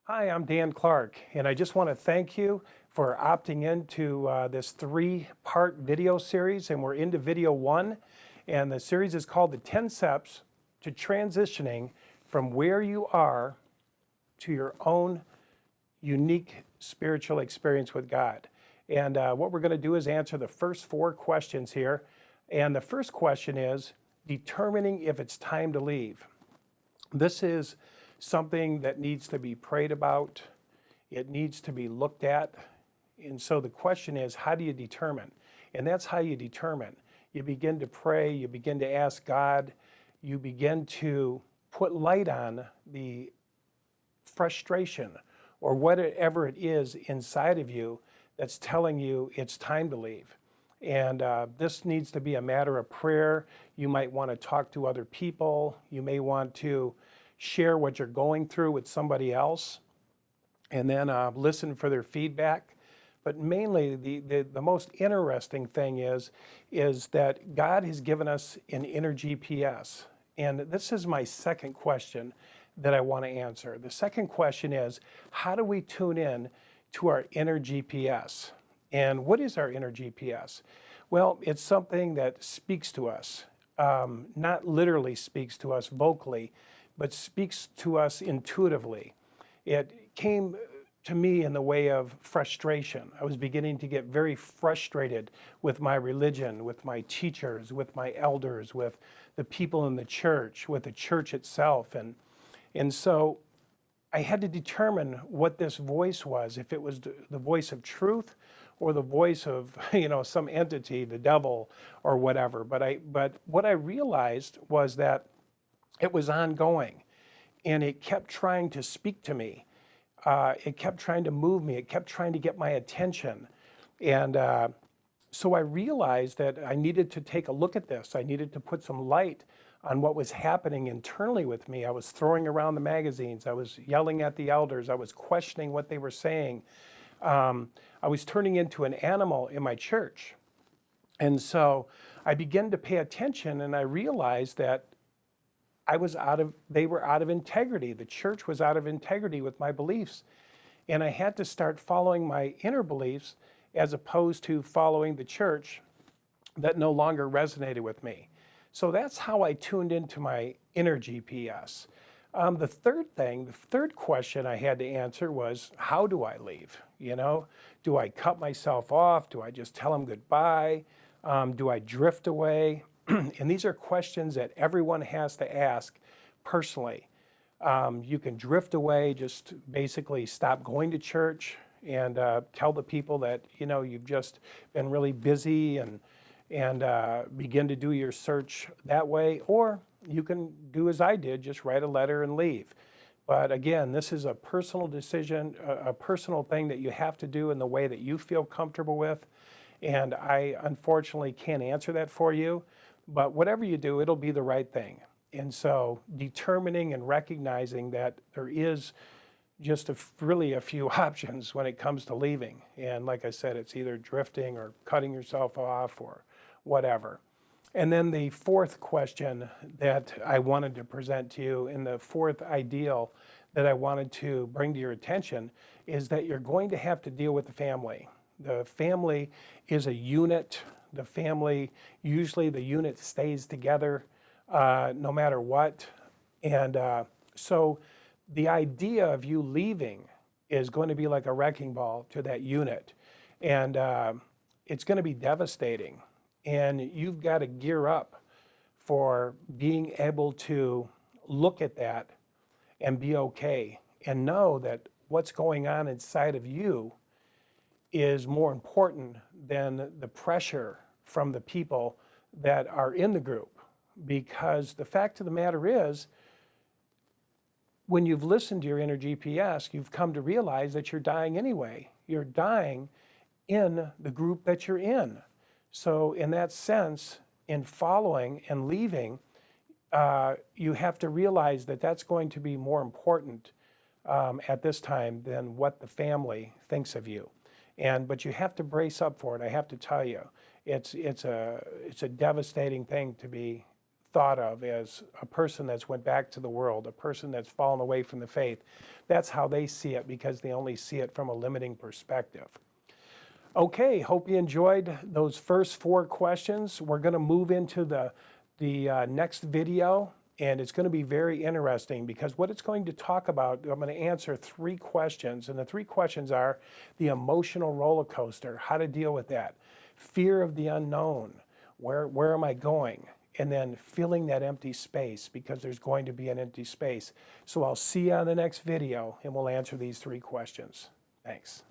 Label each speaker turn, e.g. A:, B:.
A: Hi, I'm Dan Clark, and I just want to thank you for opting into this three-part video series, and we're into video one, and the series is called The 10 Steps to Transitioning from Where You Are to Your Own Unique Spiritual Experience with God. And what we're going to do is answer the first four questions here, and the first question is determining if it's time to leave. This is something that needs to be prayed about. It needs to be looked at. And so the question is, how do you determine? And that's how you determine. You begin to pray, you begin to ask God, you begin to put light on the frustration or whatever it is inside of you that's telling you it's time to leave. And this needs to be a matter of prayer. You might want to talk to other people. You may want to share what you're going through with somebody else, and then listen for their feedback. But mainly, the most interesting thing is that God has given us an inner GPS. And this is my second question that I want to answer. The second question is, how do we tune in to our inner GPS? And what is our inner GPS? Well, it's something that speaks to us, not literally speaks to us vocally, but speaks to us intuitively. It came to me in the way of frustration. I was beginning to get very frustrated with my religion, with my teachers, with my elders, with the people in the church, with the church itself. And so I had to determine what this voice was, if it was the voice of truth or the voice of, some entity, the devil or whatever. But what I realized was that it was ongoing, and it kept trying to speak to me. It kept trying to move me. It kept trying to get my attention. And so I realized that I needed to take a look at this. I needed to put some light on what was happening internally with me. I was throwing around the magazines. I was yelling at the elders. I was questioning what they were saying. I was turning into an animal in my church. And so I began to pay attention, and I realized that they were out of integrity. The church was out of integrity with my beliefs. And I had to start following my inner beliefs as opposed to following the church that no longer resonated with me. So that's how I tuned into my inner GPS. The third question I had to answer was, how do I leave? Do I cut myself off? Do I just tell them goodbye? Do I drift away? And these are questions that everyone has to ask personally. You can drift away, just basically stop going to church and tell the people that you've just been really busy and begin to do your search that way. Or you can do as I did, just write a letter and leave. But again, this is a personal decision, a personal thing that you have to do in the way that you feel comfortable with. And I unfortunately can't answer that for you. But whatever you do, it'll be the right thing. And so determining and recognizing that there is just really a few options when it comes to leaving. And like I said, it's either drifting or cutting yourself off or whatever. And then the fourth question that I wanted to present to you, and the fourth ideal that I wanted to bring to your attention, is that you're going to have to deal with the family. The family is a unit. The family, usually the unit stays together no matter what. And so the idea of you leaving is going to be like a wrecking ball to that unit. And it's going to be devastating. And you've got to gear up for being able to look at that and be okay and know that what's going on inside of you is more important than the pressure from the people that are in the group. Because the fact of the matter is, when you've listened to your inner GPS, you've come to realize that you're dying anyway. You're dying in the group that you're in. So in that sense, in following and leaving, you have to realize that that's going to be more important at this time than what the family thinks of you. But you have to brace up for it. I have to tell you, it's a devastating thing to be thought of as a person that's went back to the world, a person that's fallen away from the faith. That's how they see it because they only see it from a limiting perspective. Okay, hope you enjoyed those first 4 questions. We're going to move into the next video, and it's going to be very interesting because what it's going to talk about, I'm going to answer 3 questions, and the 3 questions are the emotional roller coaster, how to deal with that, fear of the unknown, where am I going, and then filling that empty space because there's going to be an empty space. So I'll see you on the next video, and we'll answer these 3 questions. Thanks.